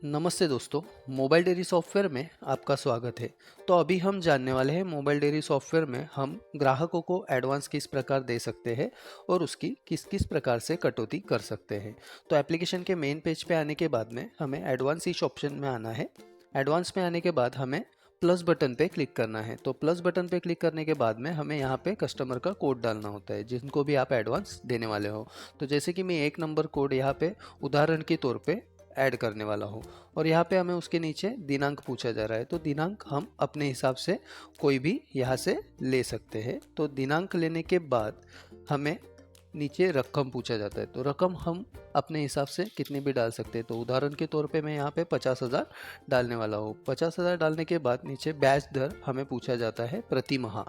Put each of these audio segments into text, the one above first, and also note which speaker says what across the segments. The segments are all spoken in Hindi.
Speaker 1: नमस्ते दोस्तों। मोबाइल डेयरी सॉफ्टवेयर में आपका स्वागत है। तो अभी हम जानने वाले हैं मोबाइल डेयरी सॉफ्टवेयर में हम ग्राहकों को एडवांस किस प्रकार दे सकते हैं और उसकी किस किस प्रकार से कटौती कर सकते हैं। तो एप्लीकेशन के मेन पेज पे आने के बाद में हमें एडवांस इस ऑप्शन में आना है। एडवांस में आने के बाद हमें प्लस बटन पे क्लिक करना है। तो प्लस बटन पे क्लिक करने के बाद में हमें यहाँ पे कस्टमर का कोड डालना होता है जिनको भी आप एडवांस देने वाले हो। तो जैसे कि मैं 1 नंबर कोड यहाँ पे उदाहरण के तौर पे ऐड करने वाला हूँ और यहाँ पे हमें उसके नीचे दिनांक पूछा जा रहा है। तो दिनांक हम अपने हिसाब से कोई भी यहाँ से ले सकते हैं। तो दिनांक लेने के बाद हमें नीचे रकम पूछा जाता है। तो रकम हम अपने हिसाब से कितनी भी डाल सकते हैं। तो उदाहरण के तौर पे मैं यहाँ पे 50,000 डालने वाला हूँ। 50,000 डालने के बाद नीचे ब्याज दर हमें पूछा जाता है प्रति माह।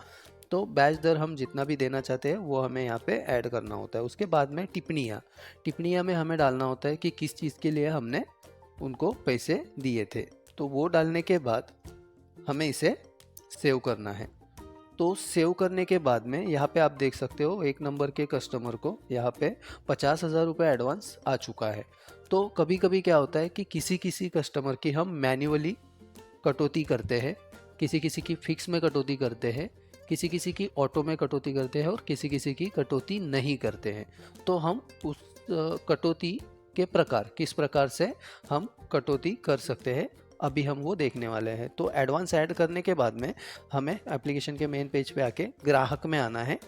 Speaker 1: तो ब्याज दर हम जितना भी देना चाहते हैं वो हमें यहाँ पे ऐड करना होता है। उसके बाद में टिप्पणियाँ में हमें डालना होता है कि किस चीज़ के लिए हमने उनको पैसे दिए थे। तो वो डालने के बाद हमें इसे सेव करना है। तो सेव करने के बाद में यहाँ पे आप देख सकते हो 1 नंबर के कस्टमर को यहाँ पे 50,000 रुपये एडवांस आ चुका है। तो कभी कभी क्या होता है कि किसी किसी कस्टमर की हम मैन्युअली कटौती करते हैं, किसी किसी की फिक्स में कटौती करते हैं, किसी किसी की ऑटो में कटौती करते हैं और किसी किसी की कटौती नहीं करते हैं। तो हम उस कटौती के प्रकार किस प्रकार से हम कटौती कर सकते हैं अभी हम वो देखने वाले हैं। तो एडवांस ऐड करने के बाद में हमें एप्लीकेशन के मेन पेज पे आके ग्राहक में आना है।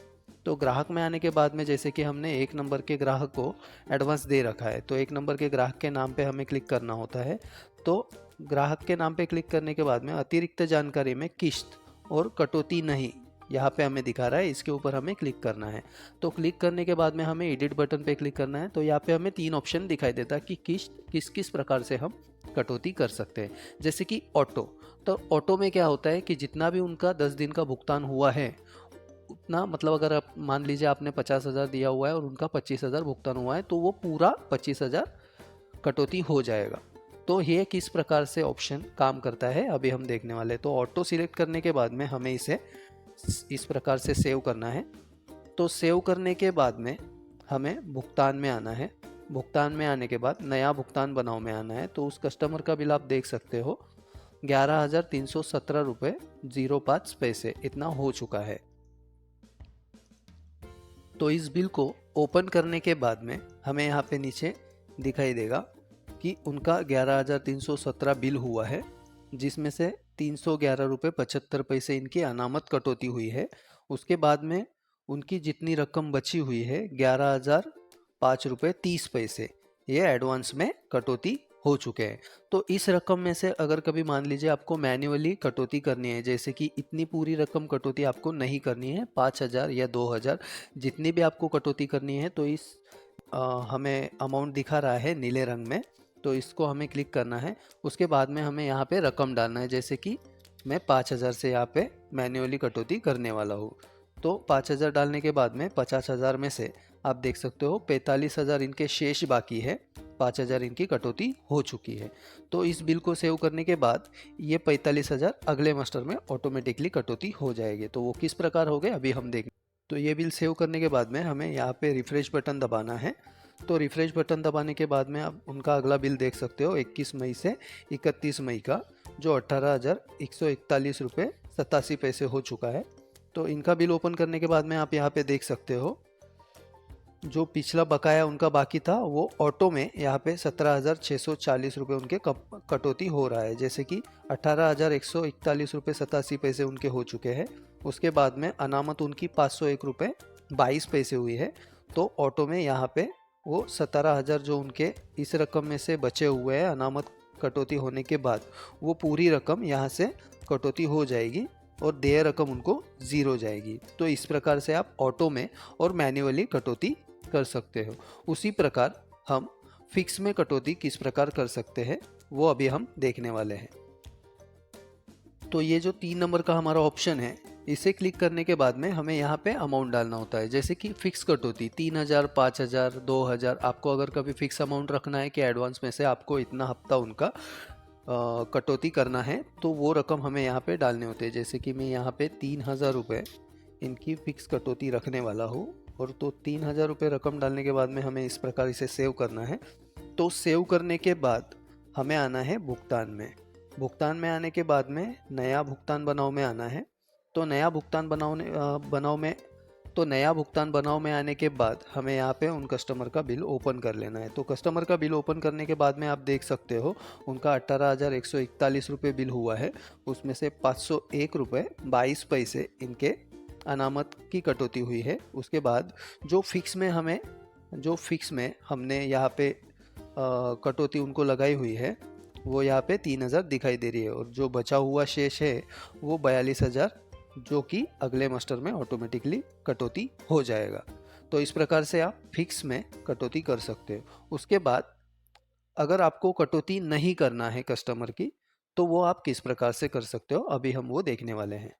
Speaker 1: तो ग्राहक में आने के बाद में जैसे कि हमने 1 नंबर के ग्राहक को एडवांस दे रखा है तो 1 नंबर के ग्राहक के नाम पे हमें क्लिक करना होता है। तो ग्राहक के नाम पे क्लिक करने के बाद में अतिरिक्त जानकारी में किस्त और कटौती नहीं यहाँ पे हमें दिखा रहा है, इसके ऊपर हमें क्लिक करना है। तो क्लिक करने के बाद में हमें एडिट बटन पे क्लिक करना है। तो यहाँ पे हमें 3 ऑप्शन दिखाई देता है कि किस किस प्रकार से हम कटौती कर सकते हैं। जैसे कि ऑटो, तो ऑटो में क्या होता है कि जितना भी उनका 10 दिन का भुगतान हुआ है उतना, मतलब अगर आप मान लीजिए आपने 50,000 दिया हुआ है और उनका 25,000 भुगतान हुआ है तो वो पूरा 25,000 कटौती हो जाएगा। तो ये किस प्रकार से ऑप्शन काम करता है अभी हम देखने वाले। तो ऑटो सिलेक्ट करने के बाद में हमें इसे इस प्रकार से सेव करना है। तो सेव करने के बाद में हमें भुगतान में आना है। भुगतान में आने के बाद नया भुगतान बनाओ में आना है। तो उस कस्टमर का बिल आप देख सकते हो 11,317 रुपये 05 पैसे इतना हो चुका है। तो इस बिल को ओपन करने के बाद में हमें यहाँ पे नीचे दिखाई देगा कि उनका 11,317 बिल हुआ है, जिसमें से 311 रुपये 75 पैसे इनकी अनामत कटौती हुई है। उसके बाद में उनकी जितनी रकम बची हुई है 11,005 रुपये 30 पैसे ये एडवांस में कटौती हो चुके हैं। तो इस रकम में से अगर कभी मान लीजिए आपको मैन्युअली कटौती करनी है, जैसे कि इतनी पूरी रकम कटौती आपको नहीं करनी है, 5,000 या 2,000 जितनी भी आपको कटौती करनी है, तो इस हमें अमाउंट दिखा रहा है नीले रंग में, तो इसको हमें क्लिक करना है। उसके बाद में हमें यहाँ पे रकम डालना है। जैसे कि मैं 5,000 से यहाँ पे मैन्युअली कटौती करने वाला हूँ। तो 5,000 डालने के बाद में 50,000 में से आप देख सकते हो 45,000 इनके शेष बाकी है, 5,000 इनकी कटौती हो चुकी है। तो इस बिल को सेव करने के बाद ये 45,000 अगले मास्टर में ऑटोमेटिकली कटौती हो जाएगी। तो वो किस प्रकार हो गए अभी हम देखें। तो ये बिल सेव करने के बाद में हमें यहाँ पे रिफ्रेश बटन दबाना है। तो रिफ्रेश बटन दबाने के बाद में आप उनका अगला बिल देख सकते हो 21 मई से 31 मई का, जो 18,141 रुपये 87 पैसे हो चुका है। तो इनका बिल ओपन करने के बाद में आप यहाँ पे देख सकते हो जो पिछला बकाया उनका बाकी था वो ऑटो में यहाँ पे 17,640 रुपये उनके कटौती हो रहा है। जैसे कि 18,141 रुपये 87 पैसे उनके हो चुके हैं। उसके बाद में अनामत उनकी 501 रुपये 22 पैसे हुई है। तो ऑटो में यहाँ पे वो 17,000 जो उनके इस रकम में से बचे हुए हैं अनामत कटौती होने के बाद, वो पूरी रकम यहाँ से कटौती हो जाएगी और देय रकम उनको 0 जाएगी। तो इस प्रकार से आप ऑटो में और मैन्युअली कटौती कर सकते हो। उसी प्रकार हम फिक्स में कटौती किस प्रकार कर सकते हैं वो अभी हम देखने वाले हैं। तो ये जो 3 नंबर का हमारा ऑप्शन है, इसे क्लिक करने के बाद में हमें यहाँ पे अमाउंट डालना होता है। जैसे कि फिक्स कटौती 3,000, 5,000, 2,000, आपको अगर कभी फिक्स अमाउंट रखना है कि एडवांस में से आपको इतना हफ्ता उनका कटौती करना है, तो वो रकम हमें यहाँ पे डालने होते हैं। जैसे कि मैं यहाँ पे 3,000 रुपये इनकी फ़िक्स कटौती रखने वाला हूँ। और तो 3,000 रुपये रकम डालने के बाद में हमें इस प्रकार इसे सेव करना है। तो सेव करने के बाद हमें आना है भुगतान में। भुगतान में आने के बाद में नया भुगतान बनाओ में आना है। तो नया भुगतान बनाओ में आने के बाद हमें यहाँ पे उन कस्टमर का बिल ओपन कर लेना है। तो कस्टमर का बिल ओपन करने के बाद में आप देख सकते हो उनका 18,141 रुपये बिल हुआ है। उसमें से 501 रुपये 22 पैसे इनके अनामत की कटौती हुई है। उसके बाद जो फिक्स में हमने यहाँ पे कटौती उनको लगाई हुई है वो यहाँ पे 3,000 दिखाई दे रही है, और जो बचा हुआ शेष है वो 42,000, जो कि अगले मास्टर में ऑटोमेटिकली कटौती हो जाएगा। तो इस प्रकार से आप फिक्स में कटौती कर सकते हो। उसके बाद अगर आपको कटौती नहीं करना है कस्टमर की, तो वो आप किस प्रकार से कर सकते हो, अभी हम वो देखने वाले हैं।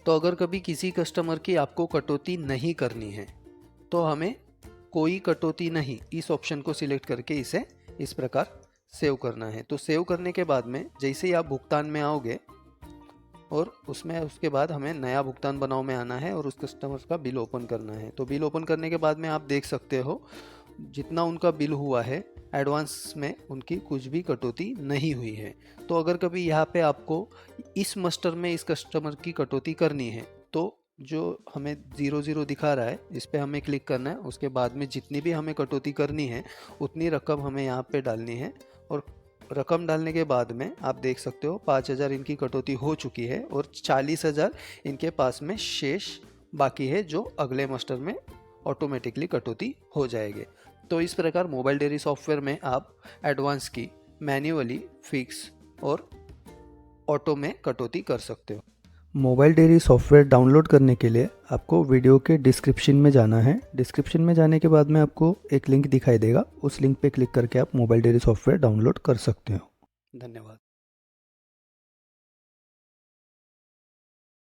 Speaker 1: तो अगर कभी किसी कस्टमर की आपको कटौती नहीं करनी है तो हमें कोई कटौती नहीं इस ऑप्शन को सिलेक्ट करके इसे इस प्रकार सेव करना है। तो सेव करने के बाद में जैसे ही आप भुगतान में आओगे और उसके बाद हमें नया भुगतान बनाओ में आना है और उस कस्टमर का बिल ओपन करना है। तो बिल ओपन करने के बाद में आप देख सकते हो जितना उनका बिल हुआ है एडवांस में उनकी कुछ भी कटौती नहीं हुई है। तो अगर कभी यहाँ पे आपको इस मास्टर में इस कस्टमर की कटौती करनी है तो जो हमें 00 दिखा रहा है इस पर हमें क्लिक करना है। उसके बाद में जितनी भी हमें कटौती करनी है उतनी रकम हमें यहाँ पे डालनी है, और रकम डालने के बाद में आप देख सकते हो 5,000 इनकी कटौती हो चुकी है और 40,000 इनके पास में शेष बाकी है, जो अगले मास्टर में ऑटोमेटिकली कटौती हो जाएगी। तो इस प्रकार मोबाइल डेयरी सॉफ्टवेयर में आप एडवांस की मैन्युअली, फिक्स और ऑटो में कटौती कर सकते हो। मोबाइल डेयरी सॉफ्टवेयर डाउनलोड करने के लिए आपको वीडियो के डिस्क्रिप्शन में जाना है। डिस्क्रिप्शन में जाने के बाद में आपको एक लिंक दिखाई देगा, उस लिंक पे क्लिक करके आप मोबाइल डेयरी सॉफ्टवेयर डाउनलोड कर सकते हो। धन्यवाद।